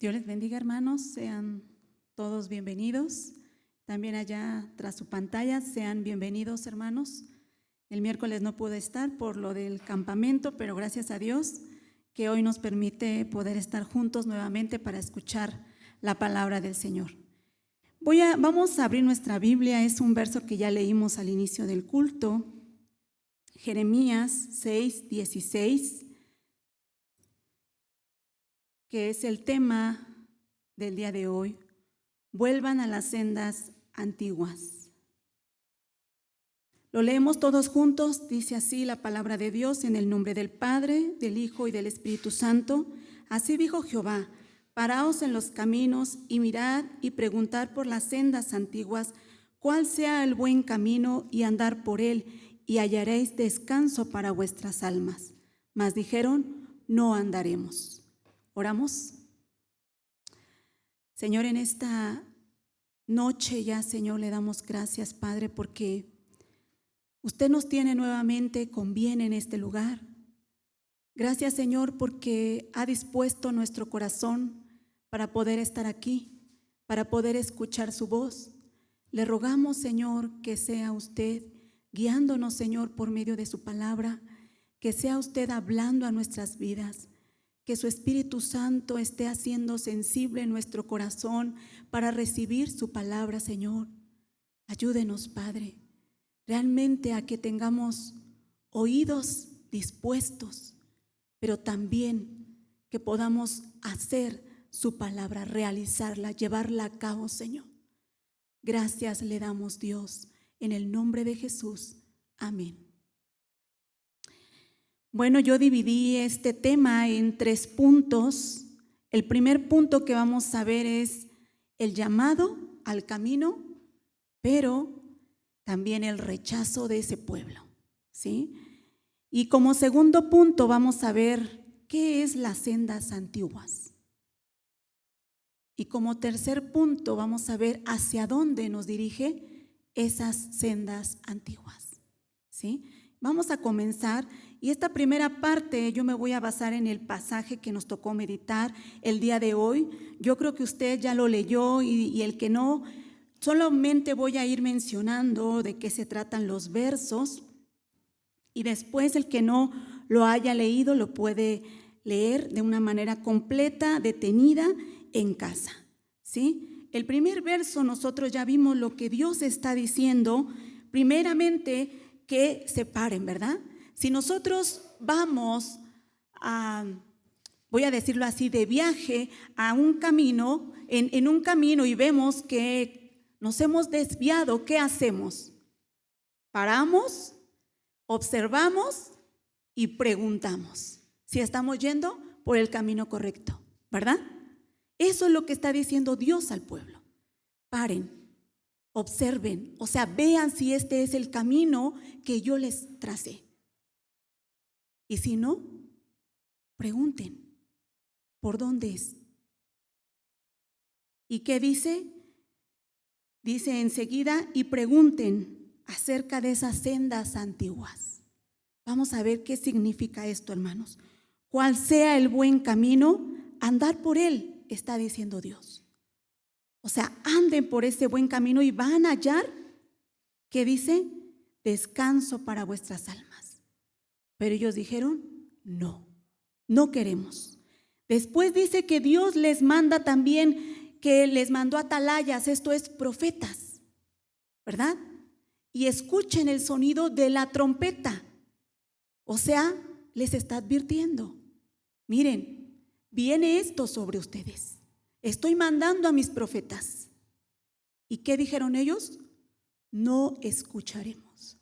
Dios les bendiga, hermanos, sean todos bienvenidos. También allá tras su pantalla, sean bienvenidos, hermanos. El miércoles no pude estar por lo del campamento, pero gracias a Dios que hoy nos permite poder estar juntos nuevamente para escuchar la palabra del Señor. Vamos a abrir nuestra Biblia, es un verso que ya leímos al inicio del culto, Jeremías 6:16, que es el tema del día de hoy. Vuelvan a las sendas antiguas. Lo leemos todos juntos, dice así la palabra de Dios, en el nombre del Padre, del Hijo y del Espíritu Santo. Así dijo Jehová: paraos en los caminos y mirad y preguntad por las sendas antiguas, cuál sea el buen camino, y andar por él, y hallaréis descanso para vuestras almas. Mas dijeron: no andaremos. Oramos. Señor, en esta noche ya, Señor, le damos gracias, Padre, porque usted nos tiene nuevamente con bien en este lugar. Gracias, Señor, porque ha dispuesto nuestro corazón para poder estar aquí, para poder escuchar su voz. Le rogamos, Señor, que sea usted guiándonos, Señor, por medio de su palabra, que sea usted hablando a nuestras vidas, que su Espíritu Santo esté haciendo sensible nuestro corazón para recibir su palabra, Señor. Ayúdenos, Padre, realmente a que tengamos oídos dispuestos, pero también que podamos hacer su palabra, realizarla, llevarla a cabo, Señor. Gracias le damos, Dios, en el nombre de Jesús. Amén. Bueno, yo dividí este tema en 3 puntos. El primer punto que vamos a ver es el llamado al camino, pero también el rechazo de ese pueblo, ¿sí? Y como segundo punto vamos a ver qué es las sendas antiguas. Y como tercer punto vamos a ver hacia dónde nos dirige esas sendas antiguas, ¿sí? Vamos a comenzar, y esta primera parte yo me voy a basar en el pasaje que nos tocó meditar el día de hoy. Yo creo que usted ya lo leyó, y el que no, solamente voy a ir mencionando de qué se tratan los versos, y después el que no lo haya leído lo puede leer de una manera completa, detenida en casa, ¿sí? El primer verso nosotros ya vimos lo que Dios está diciendo, primeramente que se paren, ¿verdad? Si nosotros vamos voy a decirlo así, de viaje a un camino, en un camino, y vemos que nos hemos desviado, ¿qué hacemos? Paramos, observamos y preguntamos si estamos yendo por el camino correcto, ¿verdad? Eso es lo que está diciendo Dios al pueblo. Paren, observen, o sea, vean si este es el camino que yo les tracé. Y si no, pregunten, ¿por dónde es? ¿Y qué dice? Dice enseguida, y pregunten acerca de esas sendas antiguas. Vamos a ver qué significa esto, hermanos. Cuál sea el buen camino, andar por él, está diciendo Dios. O sea, anden por ese buen camino y van a hallar, ¿qué dice? Descanso para vuestras almas. Pero ellos dijeron, no, no queremos. Después dice que Dios les manda también, que les mandó atalayas, esto es profetas, ¿verdad? Y escuchen el sonido de la trompeta. O sea, les está advirtiendo, miren, viene esto sobre ustedes. Estoy mandando a mis profetas. ¿Y qué dijeron ellos? No escucharemos.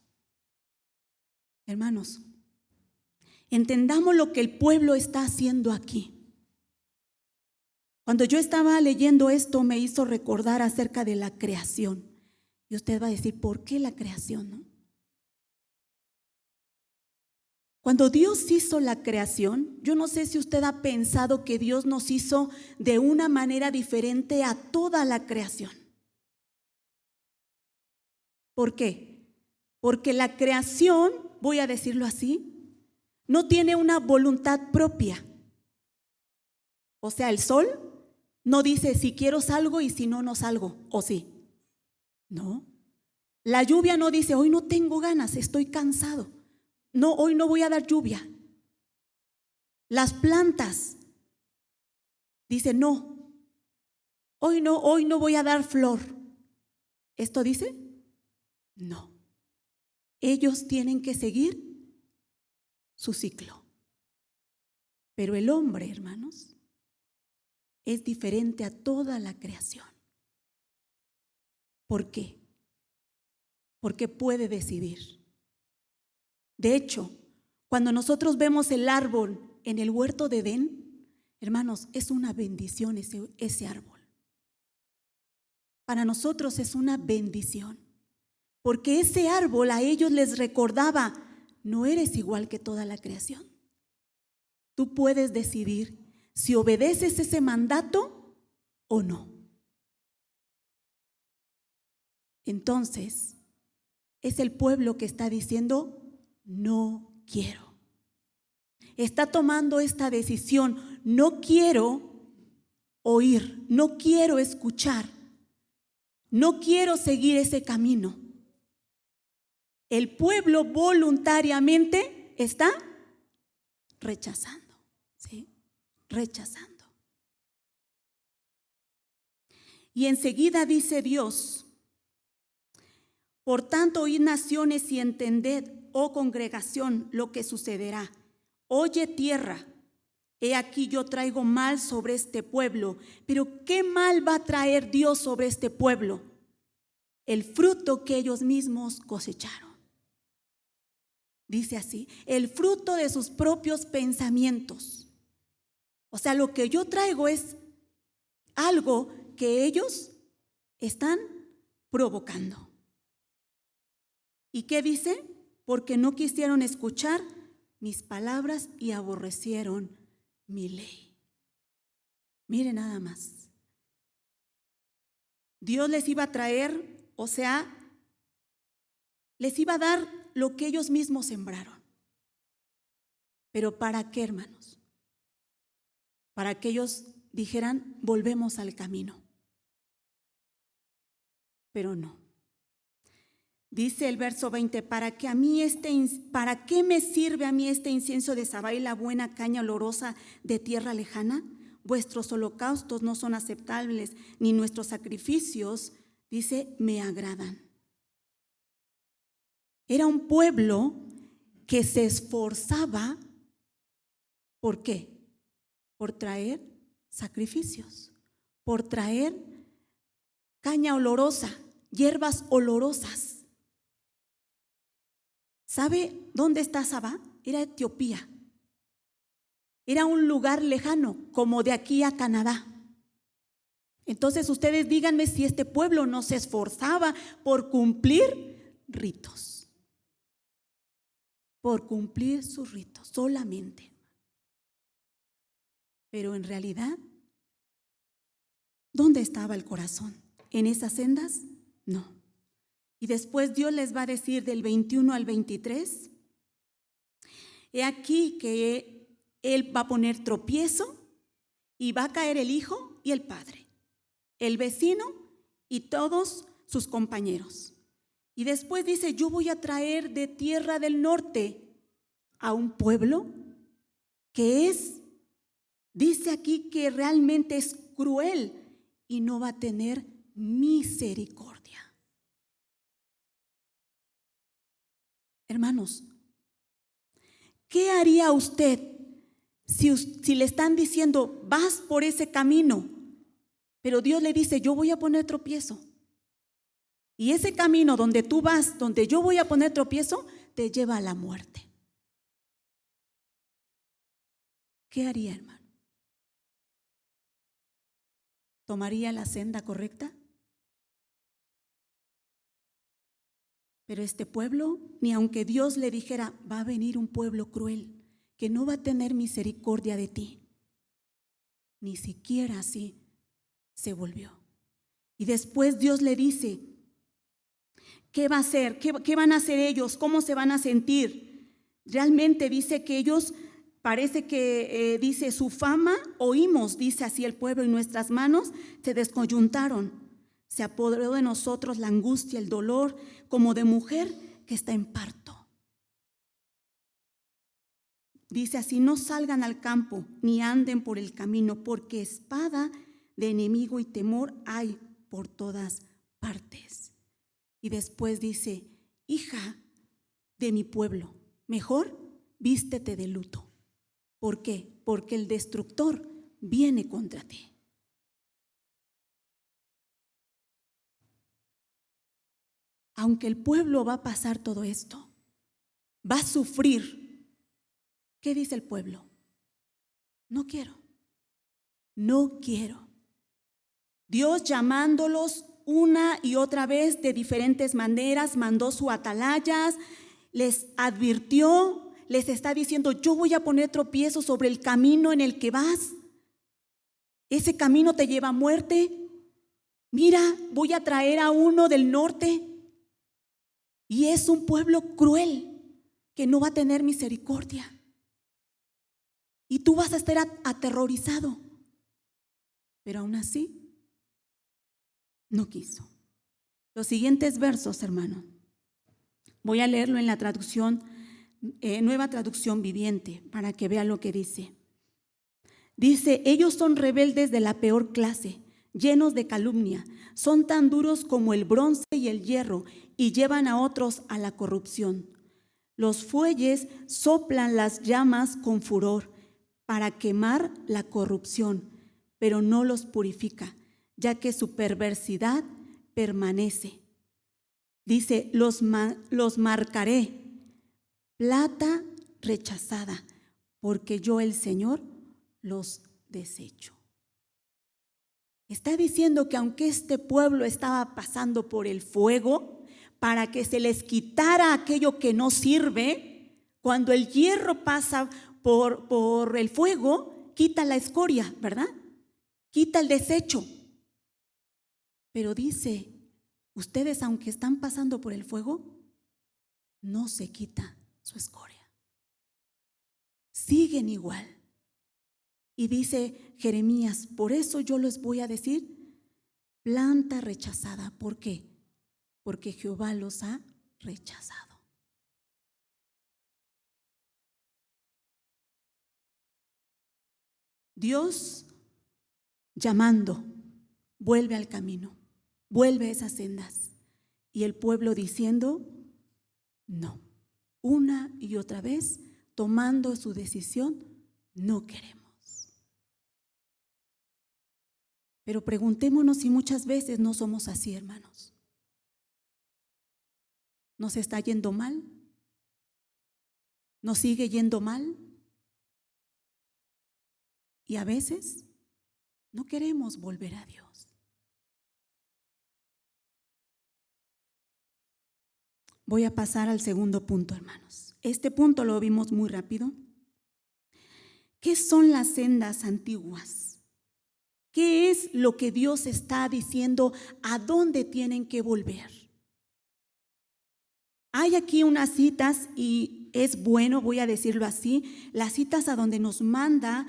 Hermanos, entendamos lo que el pueblo está haciendo aquí. Cuando yo estaba leyendo esto me hizo recordar acerca de la creación. Y usted va a decir, ¿por qué la creación, no? Cuando Dios hizo la creación, yo no sé si usted ha pensado que Dios nos hizo de una manera diferente a toda la creación. ¿Por qué? Porque la creación, voy a decirlo así, no tiene una voluntad propia. O sea, el sol no dice si quiero salgo y si no, no salgo, ¿o sí? No. La lluvia no dice hoy no tengo ganas, estoy cansado. No, hoy no voy a dar lluvia. Las plantas dicen no, hoy no voy a dar flor. ¿Esto dice? No. Ellos tienen que seguir su ciclo. Pero el hombre, hermanos, es diferente a toda la creación. ¿Por qué? Porque puede decidir. De hecho, cuando nosotros vemos el árbol en el huerto de Edén, hermanos, es una bendición ese árbol. Para nosotros es una bendición, porque ese árbol a ellos les recordaba, no eres igual que toda la creación. Tú puedes decidir si obedeces ese mandato o no. Entonces, es el pueblo que está diciendo, no quiero. Está tomando esta decisión, no quiero oír, no quiero escuchar, no quiero seguir ese camino. El pueblo voluntariamente está rechazando, ¿sí? Rechazando. Y enseguida dice Dios, por tanto, oíd naciones y entended, oh congregación, lo que sucederá. Oye tierra, he aquí yo traigo mal sobre este pueblo. Pero ¿qué mal va a traer Dios sobre este pueblo? El fruto que ellos mismos cosecharon. Dice así, el fruto de sus propios pensamientos. O sea, lo que yo traigo es algo que ellos están provocando. ¿Y qué dice? Porque no quisieron escuchar mis palabras y aborrecieron mi ley. Mire nada más. Dios les iba a traer, o sea, les iba a dar lo que ellos mismos sembraron. ¿Pero para qué, hermanos? Para que ellos dijeran, volvemos al camino. Pero no. Dice el verso 20, ¿para qué me sirve a mí este incienso de Sabá y la buena caña olorosa de tierra lejana? Vuestros holocaustos no son aceptables, ni nuestros sacrificios, dice, me agradan. Era un pueblo que se esforzaba, ¿por qué? Por traer sacrificios, por traer caña olorosa, hierbas olorosas. ¿Sabe dónde está Sabá? Era Etiopía. Era un lugar lejano, como de aquí a Canadá. Entonces ustedes díganme si este pueblo no se esforzaba por cumplir ritos. Por cumplir sus ritos solamente. Pero en realidad, ¿dónde estaba el corazón? ¿En esas sendas? No. Y después Dios les va a decir del 21 al 23, he aquí que Él va a poner tropiezo y va a caer el hijo y el padre, el vecino y todos sus compañeros. Y después dice, yo voy a traer de tierra del norte a un pueblo que dice aquí que realmente es cruel y no va a tener misericordia. Hermanos, ¿qué haría usted si le están diciendo, vas por ese camino, pero Dios le dice, yo voy a poner tropiezo? Y ese camino donde tú vas, donde yo voy a poner tropiezo, te lleva a la muerte. ¿Qué haría, hermano? ¿Tomaría la senda correcta? Pero este pueblo, ni aunque Dios le dijera, va a venir un pueblo cruel que no va a tener misericordia de ti, ni siquiera así se volvió. Y después Dios le dice, ¿qué va a hacer? ¿Qué van a hacer ellos? ¿Cómo se van a sentir? Realmente dice que ellos Parece que dice su fama, oímos, dice así el pueblo, y nuestras manos se descoyuntaron. Se apoderó de nosotros la angustia, el dolor, como de mujer que está en parto. Dice así: no salgan al campo, ni anden por el camino, porque espada de enemigo y temor hay por todas partes. Y después dice: hija de mi pueblo, mejor vístete de luto. ¿Por qué? Porque el destructor viene contra ti. Aunque el pueblo va a pasar todo esto, va a sufrir, ¿qué dice el pueblo? No quiero, no quiero. Dios, llamándolos una y otra vez de diferentes maneras, mandó sus atalayas, les advirtió, les está diciendo: yo voy a poner tropiezos sobre el camino en el que vas. Ese camino te lleva a muerte. Mira, voy a traer a uno del norte. Y es un pueblo cruel que no va a tener misericordia. Y tú vas a estar aterrorizado. Pero aún así, no quiso. Los siguientes versos, hermano, voy a leerlo en la traducción, Nueva Traducción Viviente, para que vean lo que dice. Dice: ellos son rebeldes de la peor clase, llenos de calumnia, son tan duros como el bronce y el hierro, y llevan a otros a la corrupción. Los fuelles soplan las llamas con furor para quemar la corrupción, pero no los purifica, ya que su perversidad permanece. Dice: los marcaré plata rechazada, porque yo, el Señor, los desecho. Está diciendo que aunque este pueblo estaba pasando por el fuego, para que se les quitara aquello que no sirve, cuando el hierro pasa por el fuego, quita la escoria, ¿verdad? Quita el desecho. Pero dice: ustedes, aunque están pasando por el fuego, no se quita su escoria. Siguen igual. Y dice Jeremías: por eso yo les voy a decir planta rechazada. ¿Por qué? Porque Jehová los ha rechazado. Dios llamando, vuelve al camino, vuelve a esas sendas. Y el pueblo diciendo no, una y otra vez tomando su decisión: no queremos. Pero preguntémonos si muchas veces no somos así, hermanos. ¿Nos está yendo mal? ¿Nos sigue yendo mal? Y a veces no queremos volver a Dios. Voy a pasar al segundo punto, hermanos. Este punto lo vimos muy rápido. ¿Qué son las sendas antiguas? ¿Qué es lo que Dios está diciendo? ¿A dónde tienen que volver? Hay aquí unas citas, y es bueno, voy a decirlo así, las citas a donde nos manda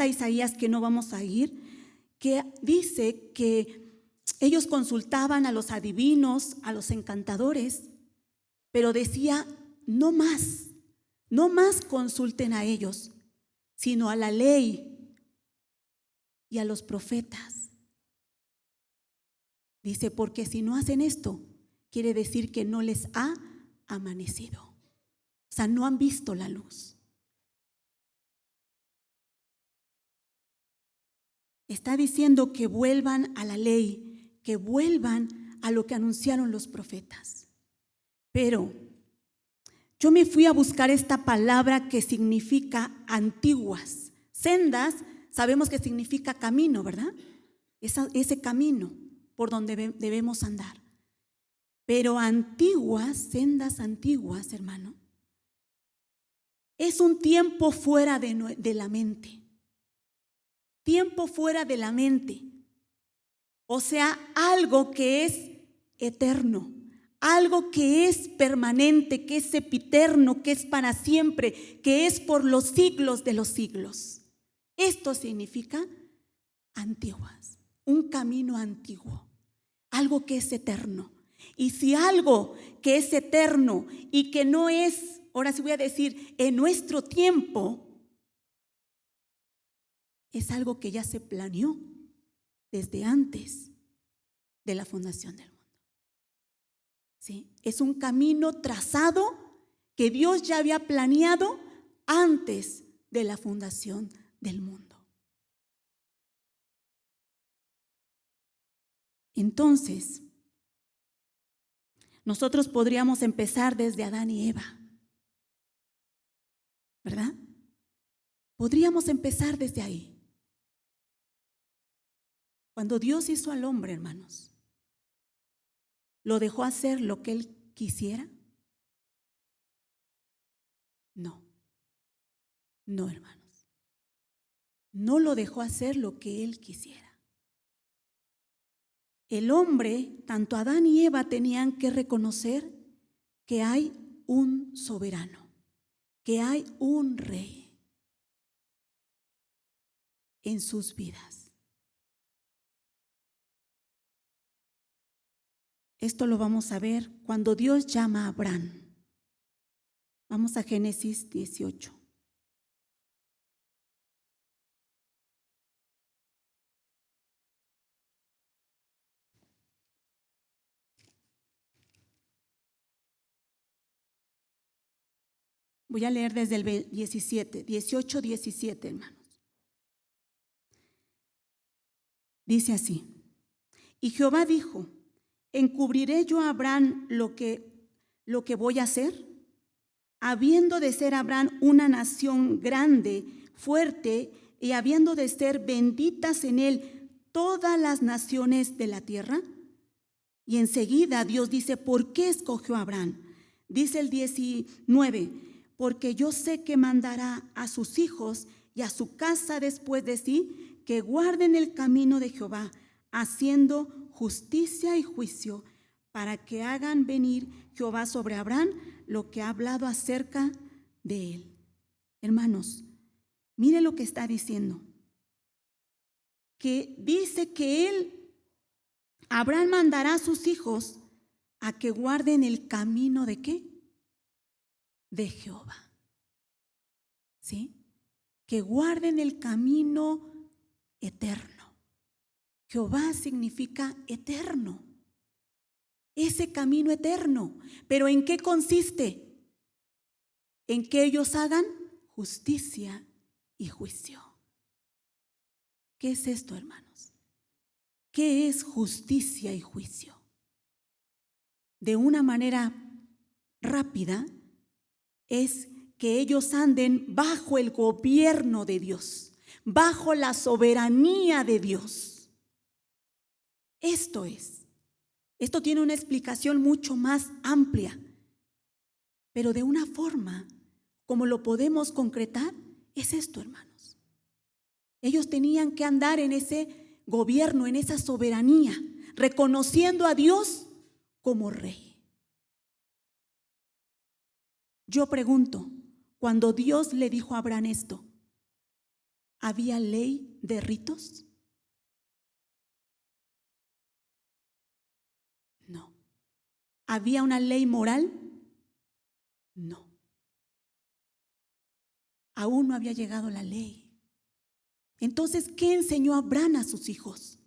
Isaías, que no vamos a ir, que dice que ellos consultaban a los adivinos, a los encantadores, pero decía: no más consulten a ellos, sino a la ley y a los profetas. Dice: porque si no hacen esto, quiere decir que no les ha amanecido. O sea, no han visto la luz. Está diciendo que vuelvan a la ley, que vuelvan a lo que anunciaron los profetas. Pero yo me fui a buscar esta palabra que significa antiguas. Sendas, sabemos que significa camino, ¿verdad? Ese camino por donde debemos andar. Pero antiguas, sendas antiguas, hermano, es un tiempo fuera de la mente. Tiempo fuera de la mente. O sea, algo que es eterno, algo que es permanente, que es sempiterno, que es para siempre, que es por los siglos de los siglos. Esto significa antiguas, un camino antiguo, algo que es eterno. Y si algo que es eterno y que no es, ahora sí voy a decir, en nuestro tiempo, es algo que ya se planeó desde antes de la fundación del mundo. ¿Sí? Es un camino trazado que Dios ya había planeado antes de la fundación del mundo. Entonces, nosotros podríamos empezar desde Adán y Eva, ¿verdad? Podríamos empezar desde ahí. Cuando Dios hizo al hombre, hermanos, ¿lo dejó hacer lo que él quisiera? No, no, hermanos. No lo dejó hacer lo que él quisiera. El hombre, tanto Adán y Eva, tenían que reconocer que hay un soberano, que hay un rey en sus vidas. Esto lo vamos a ver cuando Dios llama a Abraham. Vamos a Génesis 18. Voy a leer desde el 18, 17, hermanos. Dice así: y Jehová dijo: ¿encubriré yo a Abraham lo que voy a hacer? Habiendo de ser Abraham una nación grande, fuerte, y habiendo de ser benditas en él todas las naciones de la tierra. Y enseguida Dios dice: ¿por qué escogió a Abraham? Dice el 19: porque yo sé que mandará a sus hijos y a su casa después de sí, que guarden el camino de Jehová, haciendo justicia y juicio, para que hagan venir Jehová sobre Abraham lo que ha hablado acerca de él. Hermanos, mire lo que está diciendo. Que dice que Abraham mandará a sus hijos a que guarden el camino ¿de qué? De Jehová. ¿Sí? Que guarden el camino eterno. Jehová significa eterno. Ese camino eterno. ¿Pero en qué consiste? En que ellos hagan justicia y juicio. ¿Qué es esto, hermanos? ¿Qué es justicia y juicio? De una manera rápida, es que ellos anden bajo el gobierno de Dios, bajo la soberanía de Dios. Esto tiene una explicación mucho más amplia, pero de una forma como lo podemos concretar, es esto, hermanos. Ellos tenían que andar en ese gobierno, en esa soberanía, reconociendo a Dios como rey. Yo pregunto, cuando Dios le dijo a Abraham esto, ¿había ley de ritos? No. ¿Había una ley moral? No. Aún no había llegado la ley. Entonces, ¿qué enseñó Abraham a sus hijos?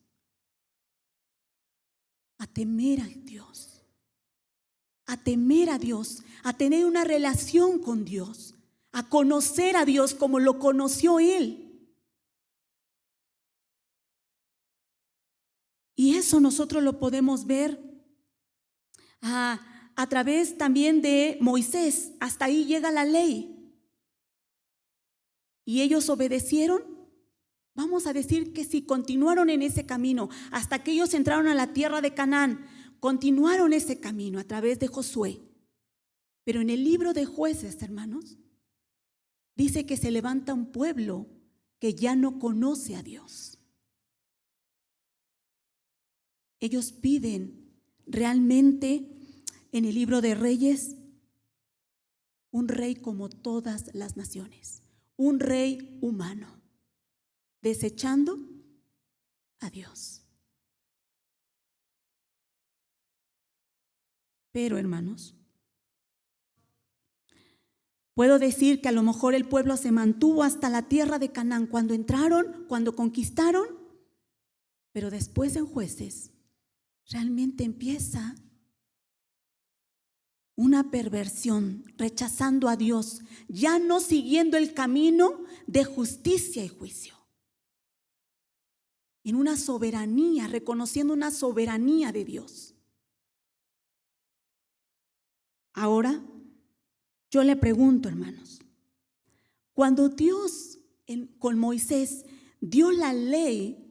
A temer a Dios, a temer a Dios, a tener una relación con Dios, a conocer a Dios como lo conoció él. Y eso nosotros lo podemos ver a través también de Moisés. Hasta ahí llega la ley. ¿Y ellos obedecieron? Vamos a decir que sí, continuaron en ese camino hasta que ellos entraron a la tierra de Canaán. Continuaron ese camino a través de Josué. Pero en el libro de Jueces, hermanos, dice que se levanta un pueblo que ya no conoce a Dios. Ellos piden realmente en el libro de Reyes, un rey como todas las naciones, un rey humano, desechando a Dios. Pero, hermanos, puedo decir que a lo mejor el pueblo se mantuvo hasta la tierra de Canaán cuando entraron, cuando conquistaron, pero después en Jueces realmente empieza una perversión, rechazando a Dios, ya no siguiendo el camino de justicia y juicio. En una soberanía, reconociendo una soberanía de Dios. Ahora, yo le pregunto, hermanos, cuando Dios con Moisés dio la ley,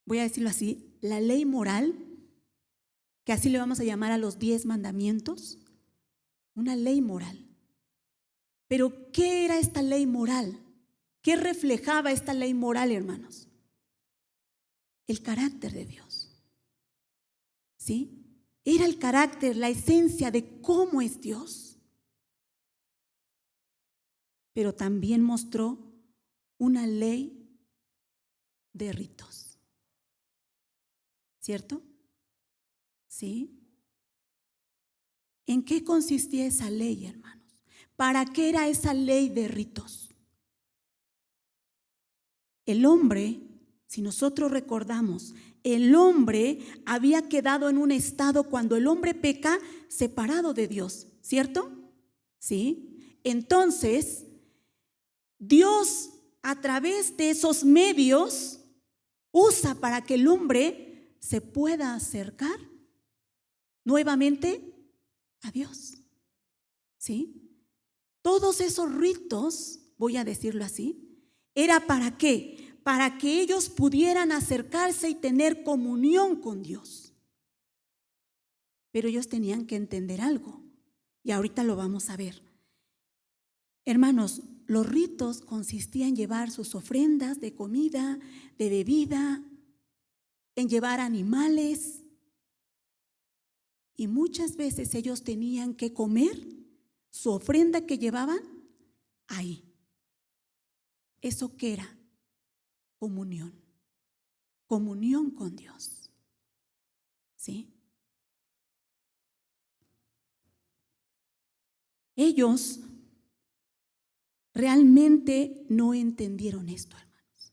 voy a decirlo así, la ley moral, que así le vamos a llamar a los 10 mandamientos, una ley moral. Pero, ¿qué era esta ley moral? ¿Qué reflejaba esta ley moral, hermanos? El carácter de Dios. ¿Sí? Era el carácter, la esencia de cómo es Dios. Pero también mostró una ley de ritos. ¿Cierto? ¿Sí? ¿En qué consistía esa ley, hermanos? ¿Para qué era esa ley de ritos? El hombre, si nosotros recordamos, el hombre había quedado en un estado cuando el hombre peca separado de Dios, ¿cierto? ¿Sí? Entonces, Dios a través de esos medios usa para que el hombre se pueda acercar nuevamente a Dios. ¿Sí? Todos esos ritos, voy a decirlo así, ¿era para qué? Para que ellos pudieran acercarse y tener comunión con Dios. Pero ellos tenían que entender algo, y ahorita lo vamos a ver. Hermanos, los ritos consistían en llevar sus ofrendas de comida, de bebida, en llevar animales, y muchas veces ellos tenían que comer su ofrenda que llevaban ahí. ¿Eso qué era? Comunión. Comunión con Dios. ¿Sí? Ellos realmente no entendieron esto, hermanos.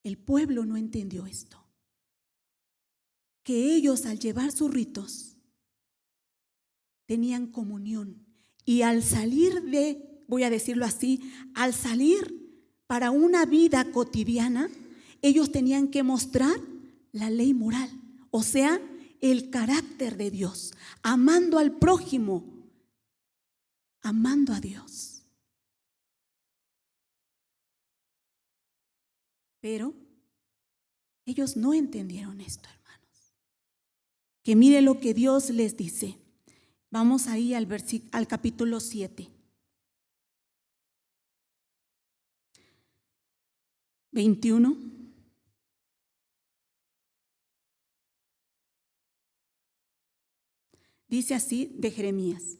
El pueblo no entendió esto. Que ellos al llevar sus ritos tenían comunión y al salir voy a decirlo así, al salir para una vida cotidiana, ellos tenían que mostrar la ley moral, o sea, el carácter de Dios, amando al prójimo, amando a Dios. Pero ellos no entendieron esto, hermanos. Que mire lo que Dios les dice. Vamos ahí al capítulo 7. 21. Dice así de Jeremías: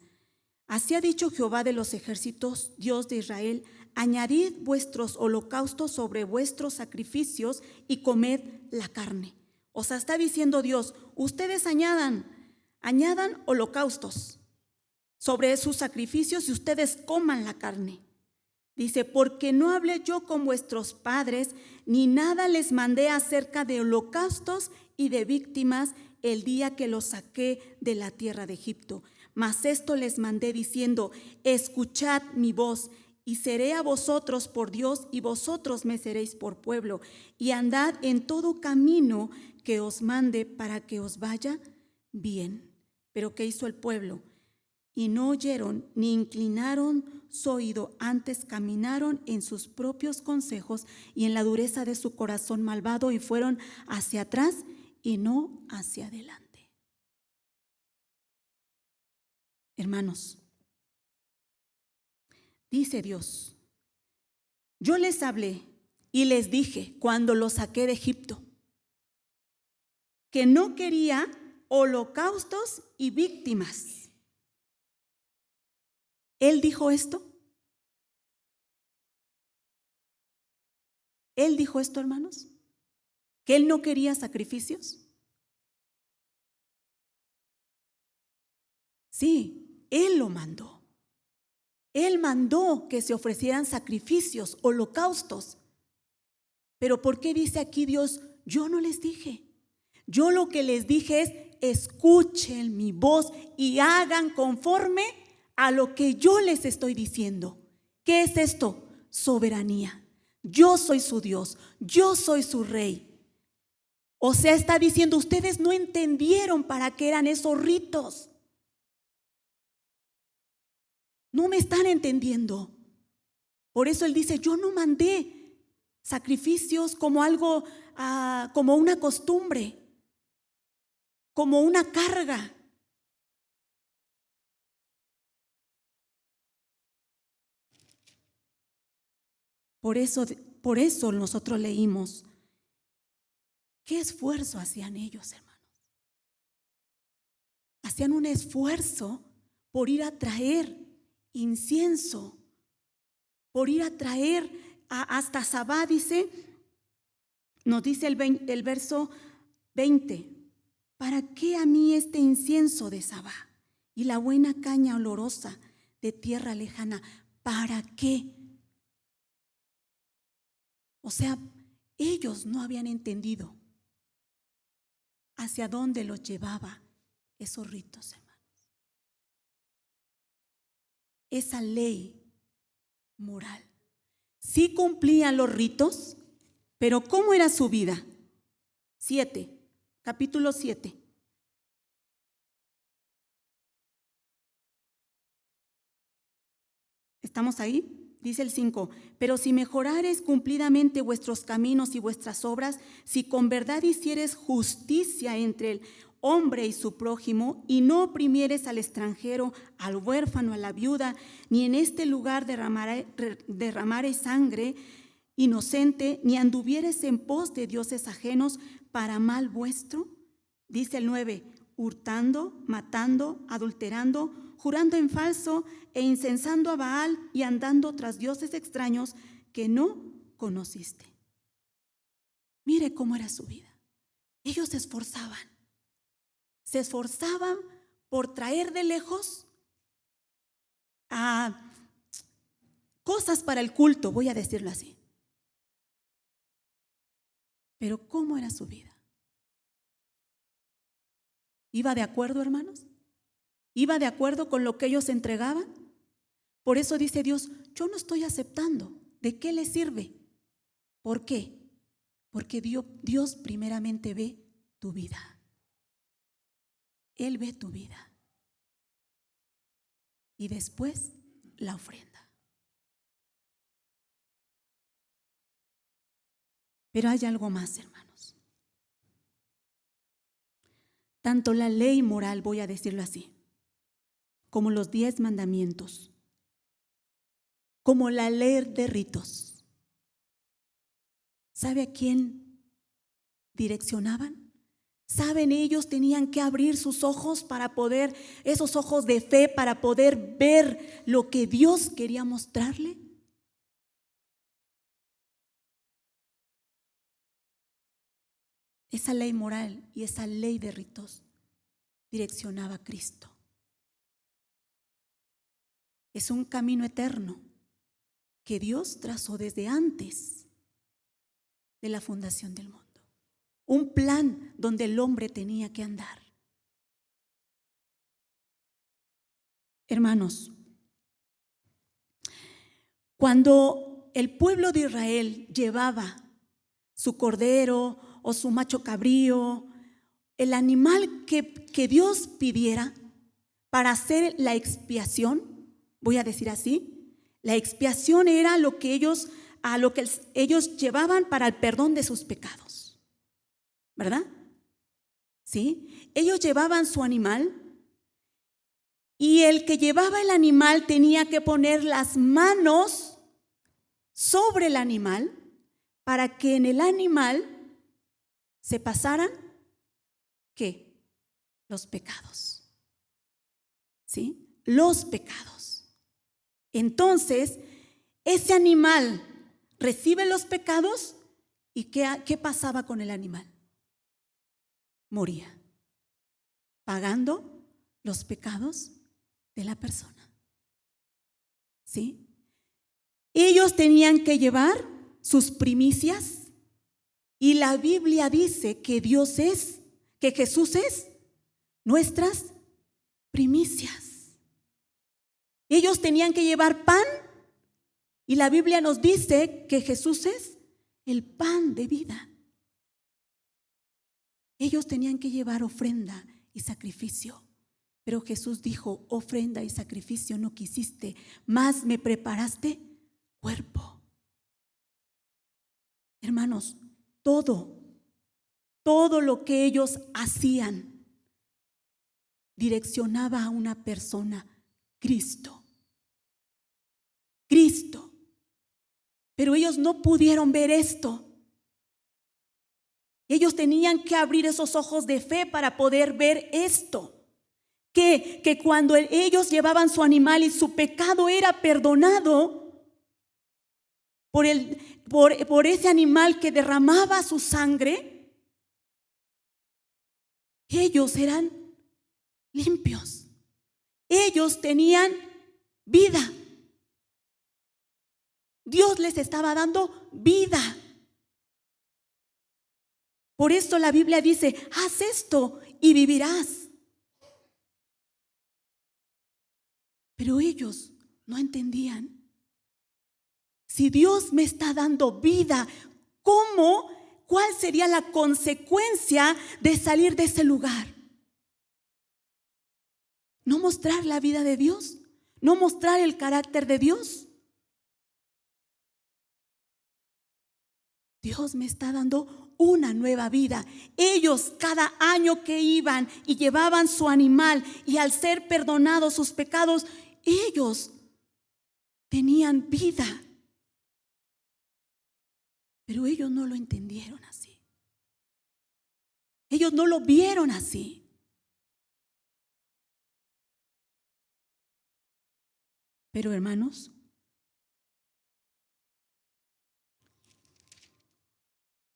así ha dicho Jehová de los ejércitos, Dios de Israel: añadid vuestros holocaustos sobre vuestros sacrificios y comed la carne. O sea, está diciendo Dios, ustedes añadan holocaustos sobre sus sacrificios y ustedes coman la carne. Dice, porque no hablé yo con vuestros padres, ni nada les mandé acerca de holocaustos y de víctimas el día que los saqué de la tierra de Egipto. Mas esto les mandé diciendo, escuchad mi voz, y seré a vosotros por Dios, y vosotros me seréis por pueblo, y andad en todo camino que os mande para que os vaya bien. Pero ¿qué hizo el pueblo? Y no oyeron ni inclinaron su oído, antes caminaron en sus propios consejos y en la dureza de su corazón malvado, y fueron hacia atrás y no hacia adelante. Hermanos, dice Dios, yo les hablé y les dije cuando los saqué de Egipto, que no quería holocaustos y víctimas. ¿Él dijo esto? ¿Él dijo esto, hermanos? ¿Que él no quería sacrificios? Sí, él lo mandó. Él mandó que se ofrecieran sacrificios, holocaustos. Pero ¿por qué dice aquí Dios? Yo no les dije. Yo lo que les dije es: escuchen mi voz y hagan conforme a lo que yo les estoy diciendo. ¿Qué es esto? Soberanía. Yo soy su Dios, yo soy su rey. O sea, está diciendo: ustedes no entendieron para qué eran esos ritos. No me están entendiendo. Por eso él dice: yo no mandé sacrificios como algo, como una costumbre, como una carga. Por eso nosotros leímos: ¿qué esfuerzo hacían ellos, hermanos? Hacían un esfuerzo por ir a traer incienso, por ir a traer hasta Sabá, dice, nos dice el verso 20: ¿para qué a mí este incienso de Sabá y la buena caña olorosa de tierra lejana? ¿Para qué? O sea, ellos no habían entendido hacia dónde los llevaba esos ritos, hermanos. Esa ley moral. Sí cumplían los ritos, pero ¿cómo era su vida? Capítulo 7. ¿Estamos ahí? Dice el 5: pero si mejorares cumplidamente vuestros caminos y vuestras obras, si con verdad hicieres justicia entre el hombre y su prójimo, y no oprimieres al extranjero, al huérfano, a la viuda, ni en este lugar derramares sangre inocente, ni anduvieres en pos de dioses ajenos para mal vuestro. Dice el 9: hurtando, matando, adulterando, jurando en falso e incensando a Baal y andando tras dioses extraños que no conociste. Mire cómo era su vida. Ellos se esforzaban por traer de lejos a cosas para el culto, voy a decirlo así. Pero ¿cómo era su vida? ¿Iba de acuerdo, hermanos? ¿Iba de acuerdo con lo que ellos entregaban? Por eso dice Dios: yo no estoy aceptando. ¿De qué les sirve? ¿Por qué? Porque Dios primeramente ve tu vida. Él ve tu vida. Y después la ofrenda. Pero hay algo más, hermanos. Tanto la ley moral, voy a decirlo así, como los 10 mandamientos, como la ley de ritos, ¿sabe a quién direccionaban? ¿Saben? Ellos tenían que abrir sus ojos para poder, esos ojos de fe, para poder ver lo que Dios quería mostrarle. Esa ley moral y esa ley de ritos direccionaba a Cristo. Es un camino eterno que Dios trazó desde antes de la fundación del mundo. Un plan donde el hombre tenía que andar. Hermanos, cuando el pueblo de Israel llevaba su cordero o su macho cabrío, el animal que Dios pidiera para hacer la expiación, voy a decir así, la expiación era lo que ellos llevaban para el perdón de sus pecados, ¿verdad? ¿Sí? Ellos llevaban su animal y el que llevaba el animal tenía que poner las manos sobre el animal para que en el animal se pasaran ¿qué? Los pecados. ¿Sí? Los pecados. Entonces, ese animal recibe los pecados y ¿qué pasaba con el animal? Moría, pagando los pecados de la persona. ¿Sí? Ellos tenían que llevar sus primicias y la Biblia dice que Jesús es nuestras primicias. Ellos tenían que llevar pan y la Biblia nos dice que Jesús es el pan de vida. Ellos tenían que llevar ofrenda y sacrificio, pero Jesús dijo: ofrenda y sacrificio no quisiste, más me preparaste cuerpo. Hermanos, todo lo que ellos hacían direccionaba a una persona, Cristo. Pero ellos no pudieron ver esto. Ellos tenían que abrir esos ojos de fe para poder ver esto. Que cuando ellos llevaban su animal y su pecado era perdonado por ese animal que derramaba su sangre, ellos eran limpios. Ellos tenían vida. Dios les estaba dando vida. Por esto la Biblia dice: haz esto y vivirás. Pero ellos no entendían. Si Dios me está dando vida, ¿cuál sería la consecuencia de salir de ese lugar? ¿No mostrar la vida de Dios? ¿No mostrar el carácter de Dios? Dios me está dando una nueva vida. Ellos cada año que iban y llevaban su animal, y al ser perdonados sus pecados, ellos tenían vida. Pero ellos no lo entendieron así. Ellos no lo vieron así. Pero hermanos,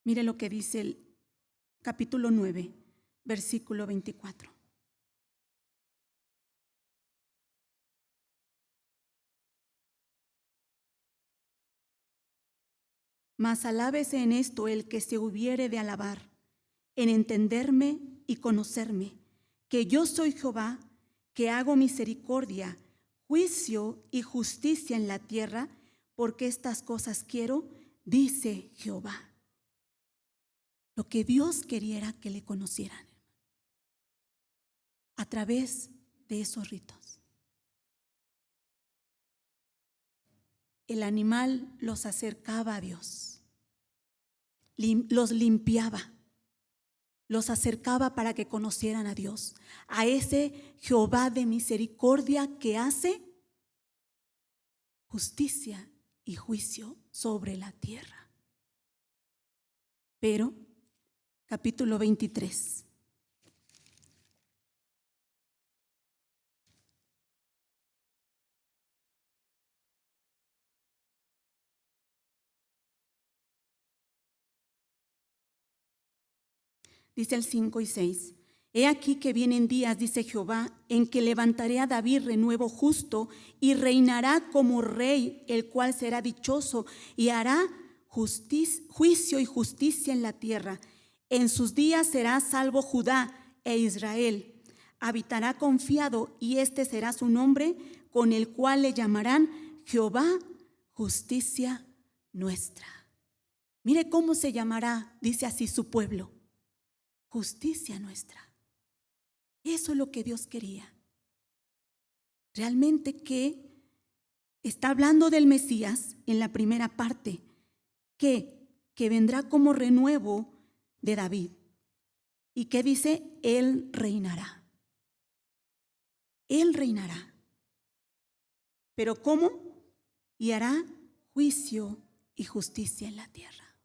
mire lo que dice el capítulo 9, versículo 24. Mas alábese en esto el que se hubiere de alabar, en entenderme y conocerme, que yo soy Jehová, que hago misericordia, juicio y justicia en la tierra, porque estas cosas quiero, dice Jehová. Lo que Dios quería era que le conocieran a través de esos ritos. El animal los acercaba a Dios, los limpiaba, los acercaba para que conocieran a Dios, a ese Jehová de misericordia que hace justicia y juicio sobre la tierra. Pero, capítulo 23. Dice el 5 y 6. He aquí que vienen días, dice Jehová, en que levantaré a David renuevo justo y reinará como rey, el cual será dichoso y hará juicio y justicia en la tierra. En sus días será salvo Judá e Israel. Habitará confiado y este será su nombre, con el cual le llamarán Jehová, justicia nuestra. Mire cómo se llamará, dice así su pueblo. Justicia nuestra. Eso es lo que Dios quería. Realmente que está hablando del Mesías en la primera parte, que vendrá como renuevo de David. ¿Y qué dice? Él reinará. Él reinará. ¿Pero cómo? Y hará juicio y justicia en la tierra.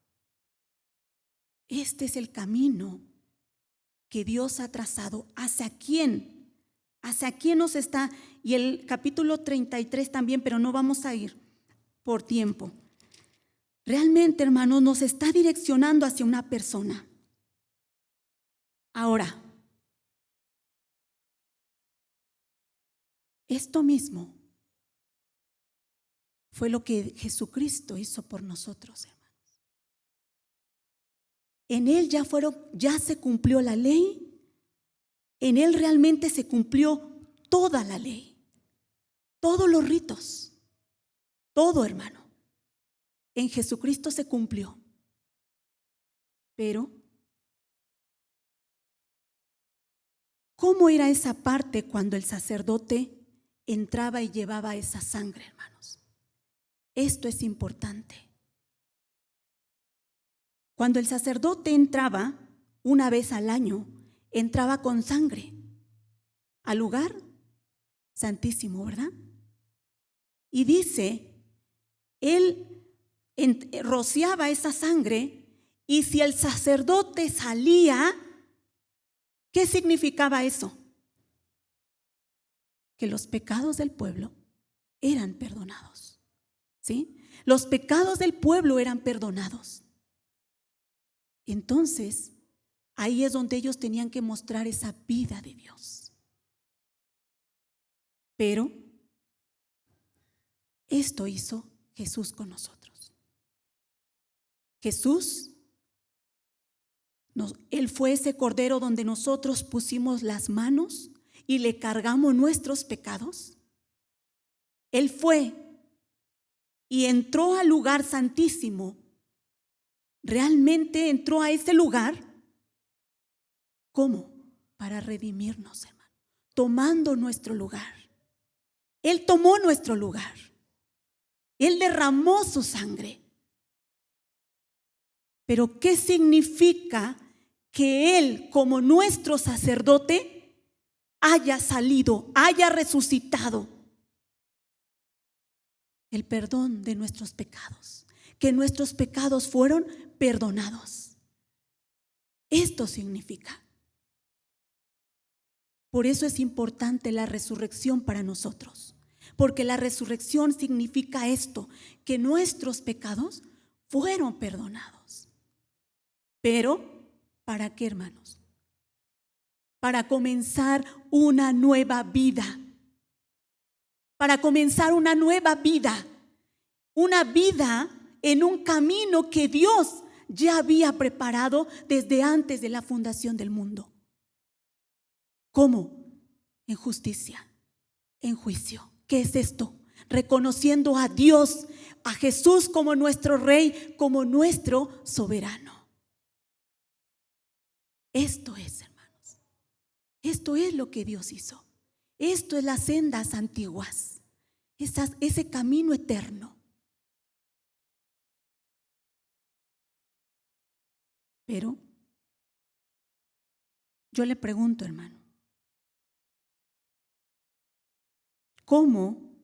Este es el camino que Dios ha trazado. ¿Hacia quién? ¿Hacia quién nos está? Y el capítulo 33 también, pero no vamos a ir por tiempo. Realmente, hermanos, nos está direccionando hacia una persona. Ahora, esto mismo fue lo que Jesucristo hizo por nosotros, hermanos. En Él ya se cumplió la ley. En Él realmente se cumplió toda la ley, todos los ritos, todo, hermano. En Jesucristo se cumplió. Pero, ¿cómo era esa parte cuando el sacerdote entraba y llevaba esa sangre, hermanos? Esto es importante. Cuando el sacerdote entraba, una vez al año, entraba con sangre al lugar santísimo, ¿verdad? Y dice, él rociaba esa sangre, y si el sacerdote salía, ¿qué significaba eso? Que los pecados del pueblo eran perdonados, ¿sí? Los pecados del pueblo eran perdonados. Entonces, ahí es donde ellos tenían que mostrar esa vida de Dios. Pero esto hizo Jesús con nosotros. Jesús, Él fue ese cordero donde nosotros pusimos las manos y le cargamos nuestros pecados. Él fue y entró al lugar santísimo. Realmente entró a ese lugar. ¿Cómo? Para redimirnos, hermano, tomando nuestro lugar. Él tomó nuestro lugar. Él derramó su sangre. Pero ¿qué significa que Él, como nuestro sacerdote, haya salido, haya resucitado? El perdón de nuestros pecados, que nuestros pecados fueron perdonados. Esto significa. Por eso es importante la resurrección para nosotros, porque la resurrección significa esto, que nuestros pecados fueron perdonados. Pero, ¿para qué, hermanos? Para comenzar una nueva vida. Para comenzar una nueva vida. Una vida en un camino que Dios ya había preparado desde antes de la fundación del mundo. ¿Cómo? En justicia, en juicio. ¿Qué es esto? Reconociendo a Dios, a Jesús como nuestro Rey, como nuestro soberano. Esto es, hermanos. Esto es lo que Dios hizo. Esto es las sendas antiguas. Ese camino eterno. Pero yo le pregunto, hermano, ¿cómo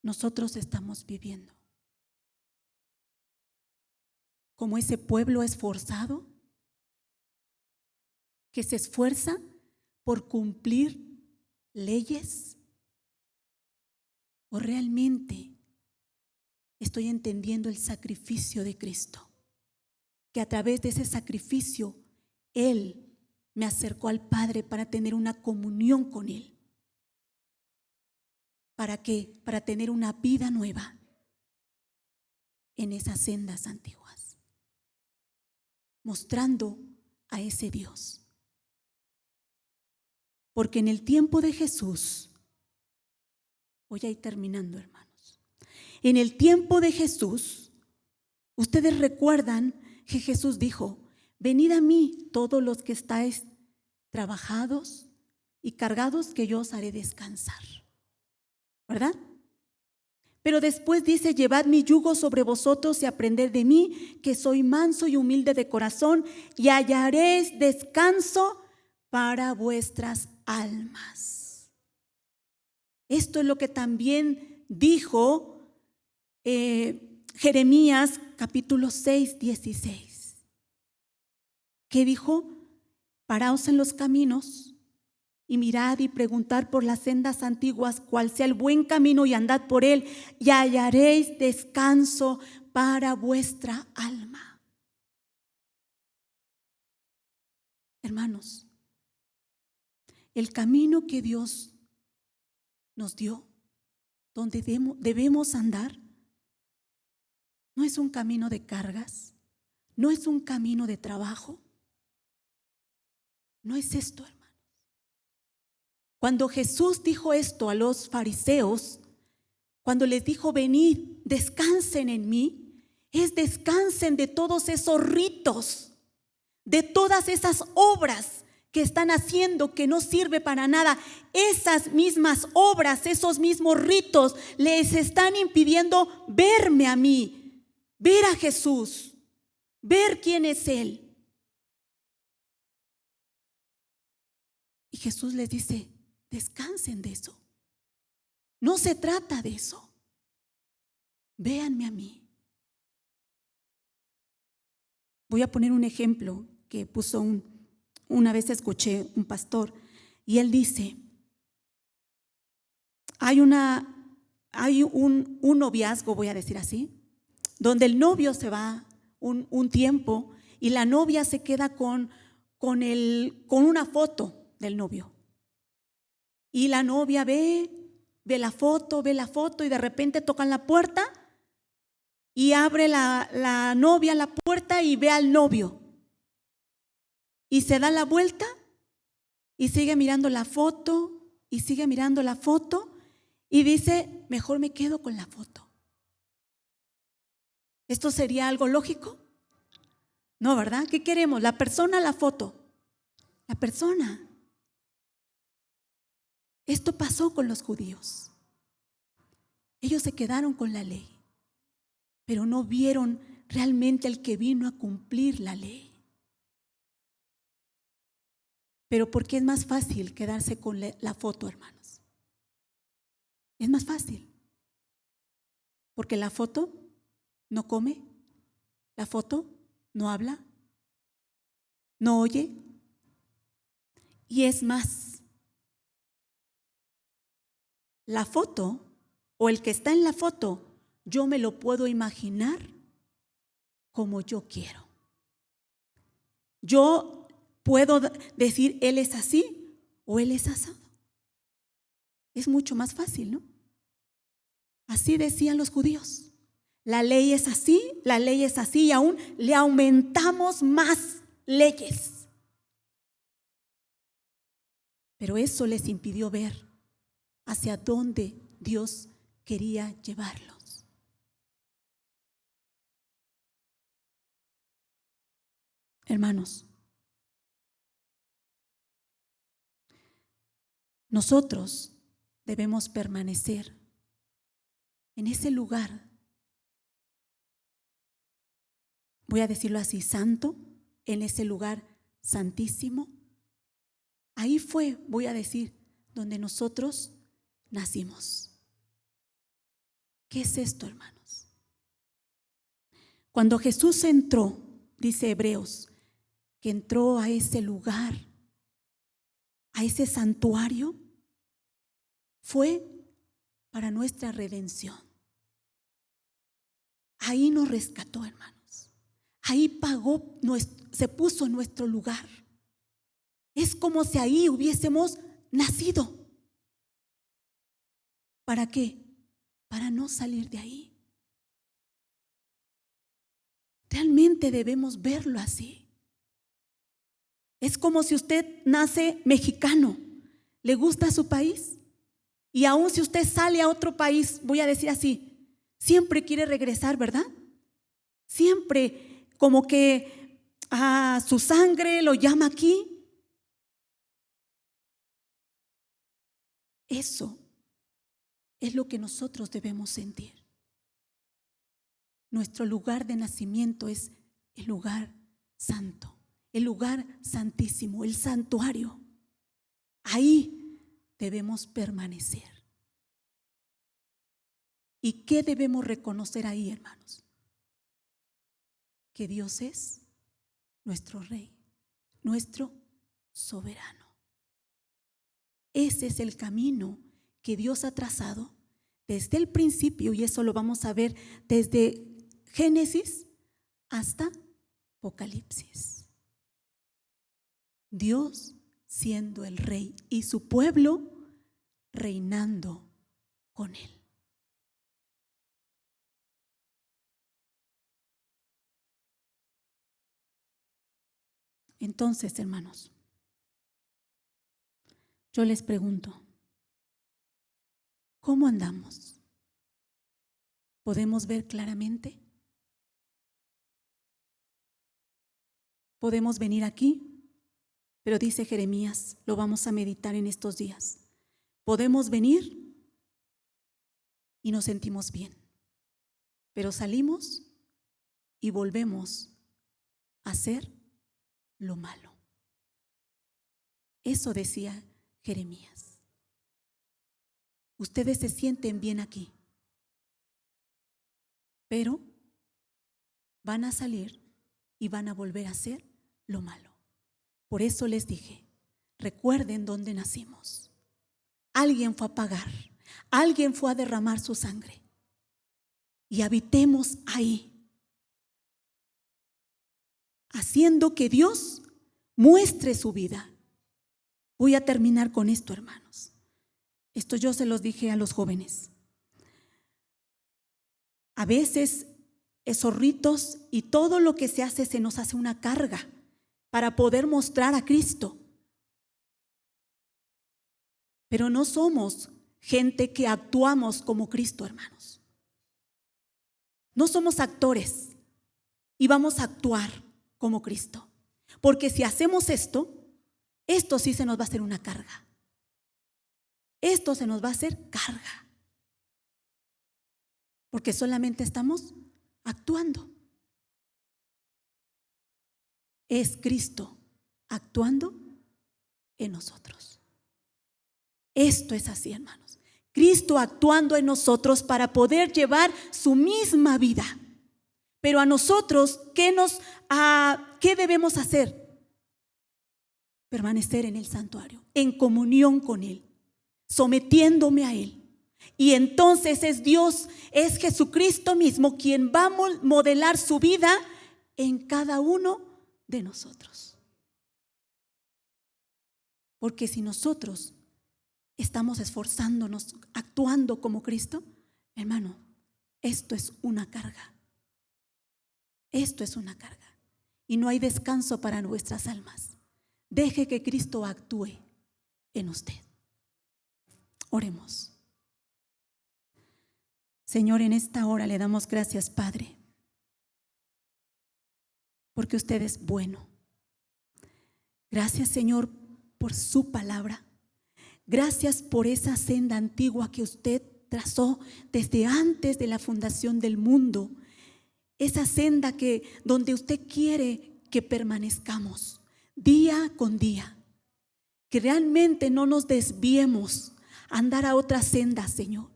nosotros estamos viviendo? ¿Como ese pueblo esforzado que se esfuerza por cumplir leyes? ¿O realmente estoy entendiendo el sacrificio de Cristo? Que a través de ese sacrificio Él me acercó al Padre para tener una comunión con Él. ¿Para qué? Para tener una vida nueva en esas sendas antiguas, mostrando a ese Dios. Porque en el tiempo de Jesús, voy a ir terminando, hermanos, en el tiempo de Jesús, ustedes recuerdan que Jesús dijo: venid a mí todos los que estáis trabajados y cargados, que yo os haré descansar. ¿Verdad? Pero después dice: llevad mi yugo sobre vosotros y aprended de mí, que soy manso y humilde de corazón, y hallaréis descanso para vuestras almas. Esto es lo que también dijo Jeremías capítulo 6, 16. ¿Qué dijo? Paraos en los caminos y mirad y preguntad por las sendas antiguas cuál sea el buen camino y andad por él y hallaréis descanso para vuestra alma. Hermanos, el camino que Dios nos dio, donde debemos andar, no es un camino de cargas, no es un camino de trabajo, no es esto, hermanos. Cuando Jesús dijo esto a los fariseos, cuando les dijo, venid, descansen en mí, es descansen de todos esos ritos, de todas esas obras que están haciendo que no sirve para nada. Esas mismas obras, esos mismos ritos les están impidiendo verme a mí, ver a Jesús, ver quién es Él. Y Jesús les dice, descansen de eso. No se trata de eso. Véanme a mí. Voy a poner un ejemplo que puso una vez escuché un pastor y él dice, hay un noviazgo, voy a decir así, donde el novio se va un tiempo y la novia se queda con una foto del novio. Y la novia ve la foto y de repente tocan la puerta y abre la novia la puerta y ve al novio. Y se da la vuelta y sigue mirando la foto y sigue mirando la foto y dice, mejor me quedo con la foto. ¿Esto sería algo lógico? No, ¿verdad? ¿Qué queremos? ¿La persona o la foto? La persona. Esto pasó con los judíos. Ellos se quedaron con la ley, pero no vieron realmente al que vino a cumplir la ley. Pero ¿por qué es más fácil quedarse con la foto, hermanos? Es más fácil. Porque la foto no come, la foto no habla, no oye. Y es más, la foto o el que está en la foto, yo me lo puedo imaginar como yo quiero. Yo puedo decir, él es así o él es asado. Es mucho más fácil, ¿no? Así decían los judíos. La ley es así y aún le aumentamos más leyes. Pero eso les impidió ver hacia dónde Dios quería llevarlos. Hermanos, nosotros debemos permanecer en ese lugar, voy a decirlo así, santo, en ese lugar santísimo. Ahí fue, voy a decir, donde nosotros nacimos. ¿Qué es esto, hermanos? Cuando Jesús entró, dice Hebreos, que entró a ese lugar, a ese santuario, fue para nuestra redención. Ahí nos rescató, hermanos. Ahí pagó, se puso en nuestro lugar. Es como si ahí hubiésemos nacido. ¿Para qué? Para no salir de ahí. Realmente debemos verlo así. Es como si usted nace mexicano, le gusta su país y aún si usted sale a otro país, voy a decir así, siempre quiere regresar, ¿verdad? Siempre como que a su sangre lo llama aquí. Eso es lo que nosotros debemos sentir. Nuestro lugar de nacimiento es el lugar santo, el lugar santísimo, el santuario. Ahí debemos permanecer. ¿Y qué debemos reconocer ahí, hermanos? Que Dios es nuestro Rey, nuestro soberano. Ese es el camino que Dios ha trazado desde el principio, y eso lo vamos a ver desde Génesis hasta Apocalipsis. Dios siendo el rey y su pueblo reinando con él. Entonces, hermanos, yo les pregunto, ¿cómo andamos? ¿Podemos ver claramente? Podemos venir aquí, pero dice Jeremías, lo vamos a meditar en estos días. Podemos venir y nos sentimos bien, pero salimos y volvemos a hacer lo malo. Eso decía Jeremías. Ustedes se sienten bien aquí, pero van a salir y van a volver a hacer lo malo. Por eso les dije, recuerden dónde nacimos. Alguien fue a pagar, alguien fue a derramar su sangre y habitemos ahí, haciendo que Dios muestre su vida. Voy a terminar con esto, hermanos. Esto yo se los dije a los jóvenes. A veces esos ritos y todo lo que se hace se nos hace una carga para poder mostrar a Cristo. Pero no somos gente que actuamos como Cristo, hermanos. No somos actores y vamos a actuar como Cristo. Porque si hacemos esto sí se nos va a hacer una carga. Esto se nos va a hacer carga. Porque solamente estamos actuando. Es Cristo actuando en nosotros. Esto es así, hermanos. Cristo actuando en nosotros para poder llevar su misma vida. Pero a nosotros, ¿qué debemos hacer? Permanecer en el santuario, en comunión con Él, sometiéndome a Él. Y entonces es Dios, es Jesucristo mismo quien va a modelar su vida en cada uno de nosotros. Porque si nosotros estamos esforzándonos, actuando como Cristo, hermano, esto es una carga. Esto es una carga. Y no hay descanso para nuestras almas. Deje que Cristo actúe en usted. Oremos. Señor, en esta hora le damos gracias, Padre, porque usted es bueno. Gracias, Señor, por su palabra. Gracias por esa senda antigua que usted trazó desde antes de la fundación del mundo. Esa senda donde usted quiere que permanezcamos día con día. Que realmente no nos desviemos a andar a otra senda, Señor.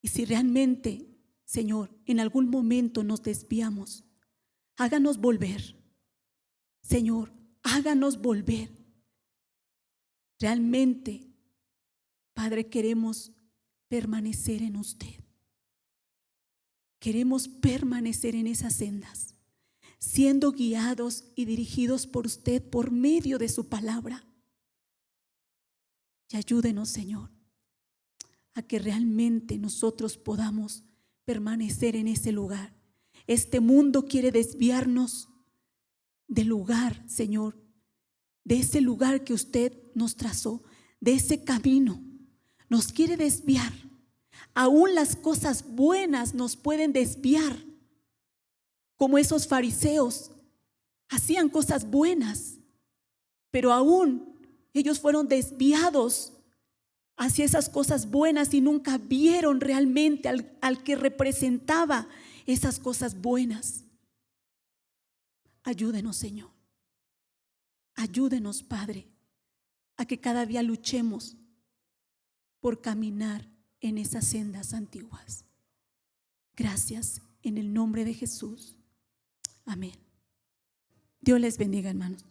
Y si realmente, Señor, en algún momento nos desviamos, háganos volver. Señor, háganos volver. Realmente, Padre, queremos permanecer en usted. Queremos permanecer en esas sendas, siendo guiados y dirigidos por usted por medio de su palabra. Y ayúdenos, Señor, a que realmente nosotros podamos permanecer en ese lugar. Este mundo quiere desviarnos del lugar, Señor, de ese lugar que usted nos trazó, de ese camino. Nos quiere desviar. Aún las cosas buenas nos pueden desviar, como esos fariseos hacían cosas buenas, pero aún ellos fueron desviados hacia esas cosas buenas y nunca vieron realmente al que representaba esas cosas buenas. Ayúdenos, Señor. Ayúdenos, Padre, a que cada día luchemos por caminar en esas sendas antiguas. Gracias en el nombre de Jesús. Amén. Dios les bendiga, hermanos.